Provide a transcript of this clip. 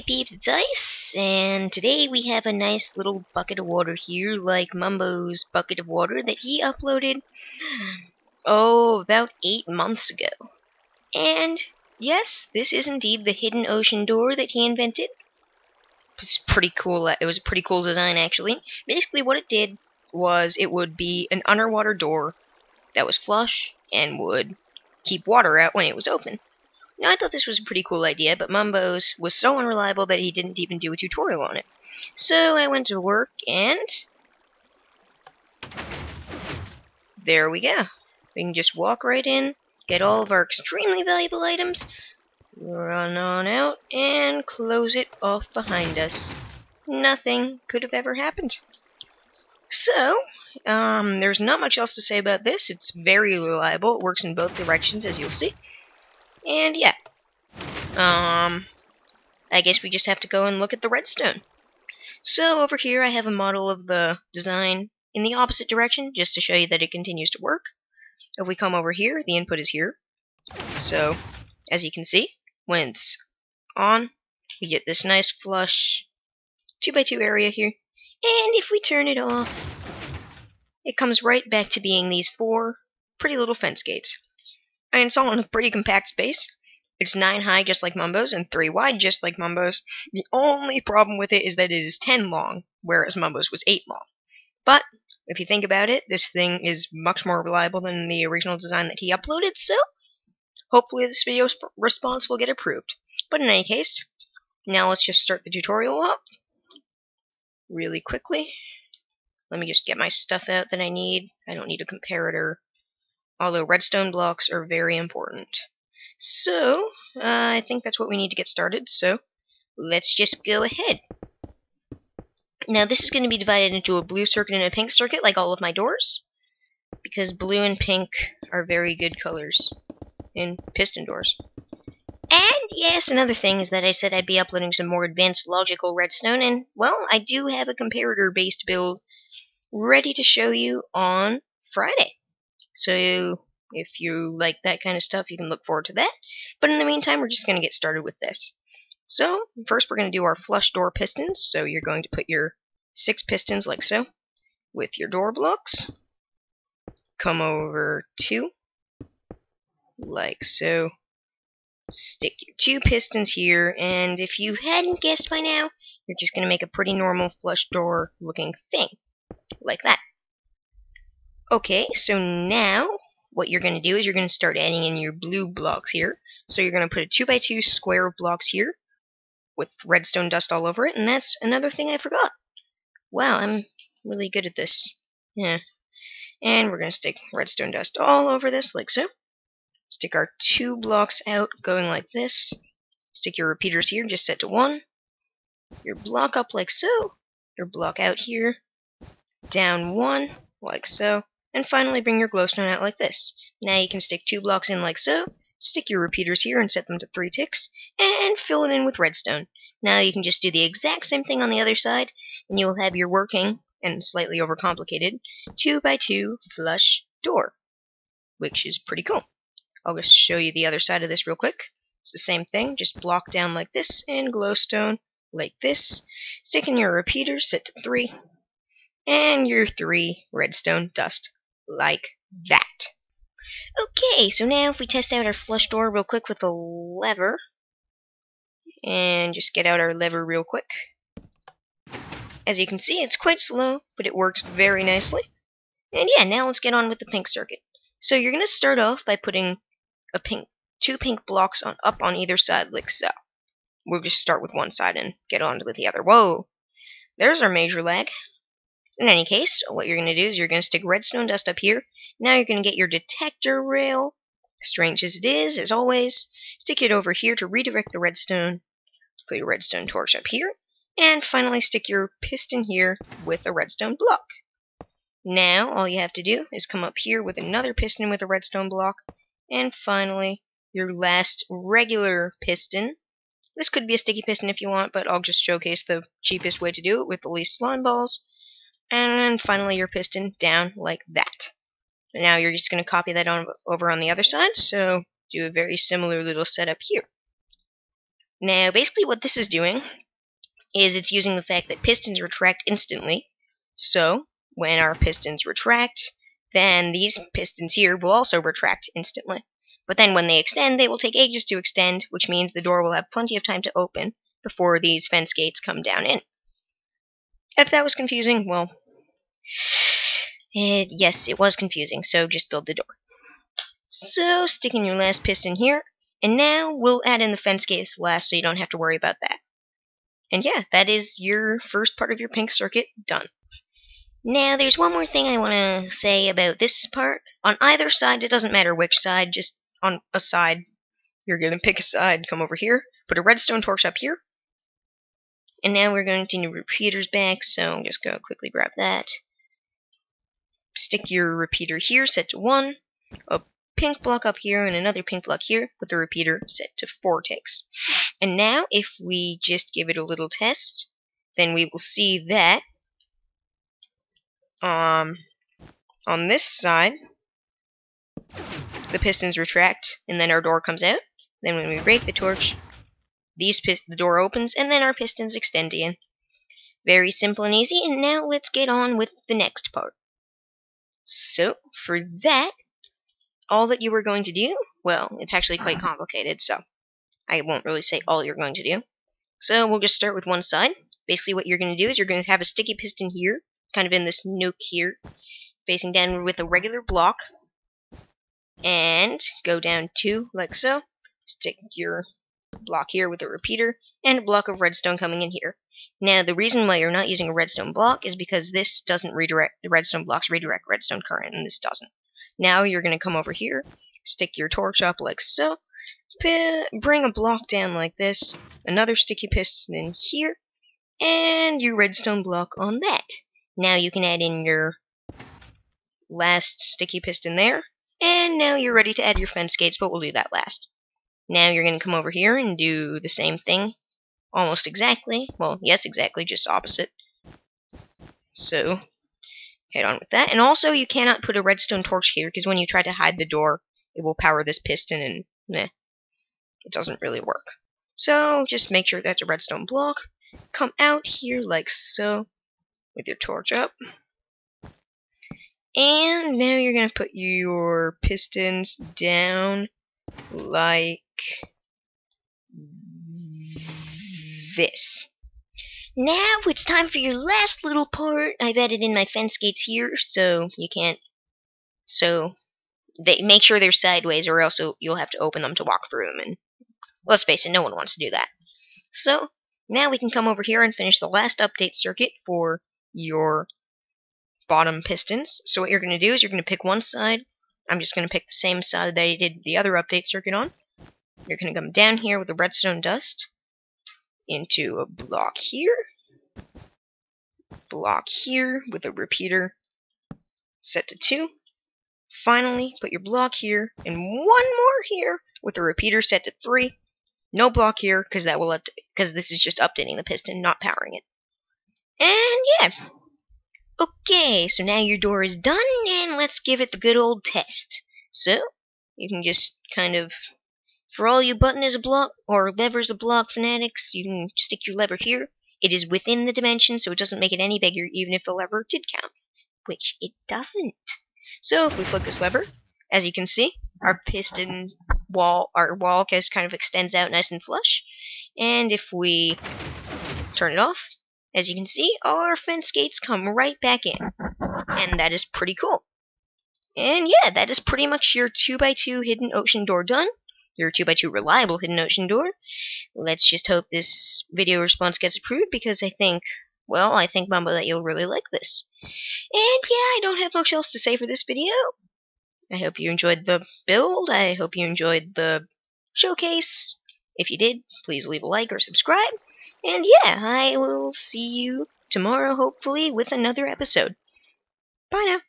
peeps, it's Ice, and today we have a nice little bucket of water here, like Mumbo's bucket of water that he uploaded, about 8 months ago. And yes, this is indeed the hidden ocean door that he invented. It's pretty cool. It was a pretty cool design, actually. Basically, what it did was it would be an underwater door that was flush and would keep water out when it was open. Now, I thought this was a pretty cool idea, but Mumbo's was so unreliable that he didn't even do a tutorial on it. So I went to work, and there we go. We can just walk right in, get all of our extremely valuable items, run on out, and close it off behind us. Nothing could have ever happened. So, there's not much else to say about this. It's very reliable. It works in both directions, as you'll see. And yeah. I guess we just have to go and look at the redstone. So over here I have a model of the design in the opposite direction, just to show you that it continues to work. If we come over here, the input is here. So, as you can see, when it's on, we get this nice flush 2x2 area here. And if we turn it off, it comes right back to being these 4 pretty little fence gates. And it's all in a pretty compact space. It's 9 high just like Mumbo's and 3 wide just like Mumbo's. The only problem with it is that it is 10 long, whereas Mumbo's was 8 long. But if you think about it, this thing is much more reliable than the original design that he uploaded, so hopefully this video's response will get approved. But in any case, now let's just start the tutorial up really quickly. Let me just get my stuff out that I need. I don't need a comparator, although redstone blocks are very important. So, I think that's what we need to get started, so let's just go ahead. Now, this is going to be divided into a blue circuit and a pink circuit, like all of my doors, because blue and pink are very good colors in piston doors. And yes, another thing is that I said I'd be uploading some more advanced logical redstone, and, well, I do have a comparator-based build ready to show you on Friday. So, if you like that kind of stuff, you can look forward to that. But in the meantime, we're just going to get started with this. So, first we're going to do our flush door pistons. So you're going to put your 6 pistons like so, with your door blocks. Come over 2, like so. Stick your 2 pistons here, and if you hadn't guessed by now, you're just going to make a pretty normal flush door looking thing, like that. Okay, so now what you're going to do is you're going to start adding in your blue blocks here. So you're going to put a 2x2 square of blocks here with redstone dust all over it, and that's another thing I forgot. Wow, I'm really good at this. Yeah. And we're going to stick redstone dust all over this, like so. Stick our 2 blocks out, going like this. Stick your repeaters here, just set to 1. Your block up like so. Your block out here. Down 1, like so. And finally bring your glowstone out like this. Now you can stick 2 blocks in like so, stick your repeaters here and set them to 3 ticks, and fill it in with redstone. Now you can just do the exact same thing on the other side, and you will have your working, and slightly overcomplicated, 2x2 flush door, which is pretty cool. I'll just show you the other side of this real quick. It's the same thing, just block down like this, and glowstone like this. Stick in your repeaters, set to 3, and your 3 redstone dust, like that. Okay, so now if we test out our flush door real quick with a lever, and just get out our lever real quick. As you can see, it's quite slow, but it works very nicely. And yeah, now let's get on with the pink circuit. So you're going to start off by putting 2 pink blocks up on either side, like so. We'll just start with one side and get on with the other. Whoa! There's our major lag. In any case, what you're going to do is you're going to stick redstone dust up here. Now you're going to get your detector rail, strange as it is, as always. Stick it over here to redirect the redstone. Put your redstone torch up here. And finally stick your piston here with a redstone block. Now all you have to do is come up here with another piston with a redstone block. And finally, your last regular piston. This could be a sticky piston if you want, but I'll just showcase the cheapest way to do it with the least slime balls. And finally your piston down like that. Now you're just going to copy that over on the other side, so do a very similar little setup here. Now, basically what this is doing is it's using the fact that pistons retract instantly. So, when our pistons retract, then these pistons here will also retract instantly. But then when they extend, they will take ages to extend, which means the door will have plenty of time to open before these fence gates come down in. If that was confusing, well, yes, it was confusing, so just build the door. So, stick in your last piston here, and now we'll add in the fence gates last so you don't have to worry about that. And yeah, that is your first part of your pink circuit done. Now, there's one more thing I want to say about this part. On either side, it doesn't matter which side, just on a side, you're going to pick a side, come over here, put a redstone torch up here. And now we're going to need repeaters back, so I'm just going to quickly grab that. Stick your repeater here, set to 1. A pink block up here and another pink block here with the repeater set to 4 ticks. And now, if we just give it a little test, then we will see that on this side, the pistons retract, and then our door comes out. Then when we break the torch, the door opens, and then our pistons extend in. Very simple and easy, and now let's get on with the next part. So, for that, all that you are going to do, well, it's actually quite complicated, so I won't really say all you're going to do. So, we'll just start with one side. Basically, what you're going to do is you're going to have a sticky piston here, kind of in this nook here, facing down with a regular block, and go down 2, like so. Stick your block here with a repeater, and a block of redstone coming in here. Now, the reason why you're not using a redstone block is because this doesn't redirect, the redstone blocks redirect redstone current, and this doesn't. Now, you're going to come over here, stick your torch up like so, bring a block down like this, another sticky piston in here, and your redstone block on that. Now you can add in your last sticky piston there, and now you're ready to add your fence gates, but we'll do that last. Now you're going to come over here and do the same thing, almost exactly. Well, yes, exactly, just opposite. So, head on with that. And also, you cannot put a redstone torch here, because when you try to hide the door, it will power this piston, and meh, it doesn't really work. So, just make sure that's a redstone block. Come out here like so, with your torch up. And now you're going to put your pistons down like this. Now it's time for your last little part. I've added in my fence gates here, so you can't. So they make sure they're sideways, or else you'll have to open them to walk through them. And let's face it, no one wants to do that. So now we can come over here and finish the last update circuit for your bottom pistons. So what you're going to do is you're going to pick one side. I'm just going to pick the same side that I did the other update circuit on. You're going to come down here with the redstone dust into a block here with a repeater set to 2. Finally, put your block here and one more here with a repeater set to 3. No block here because this is just updating the piston, not powering it. And yeah. Okay, so now your door is done, and let's give it the good old test. So, you can just kind of, for all you button as a block, or levers a block fanatics, you can stick your lever here. It is within the dimension, so it doesn't make it any bigger, even if the lever did count. Which it doesn't. So, if we flip this lever, as you can see, our piston wall, our wall just kind of extends out nice and flush. And if we turn it off, as you can see, our fence gates come right back in. And that is pretty cool. And yeah, that is pretty much your 2x2 hidden ocean door done. Your 2x2 reliable hidden ocean door. Let's just hope this video response gets approved, because I think Mumbo, that you'll really like this. And yeah, I don't have much else to say for this video. I hope you enjoyed the build. I hope you enjoyed the showcase. If you did, please leave a like or subscribe. And yeah, I will see you tomorrow, hopefully, with another episode. Bye now.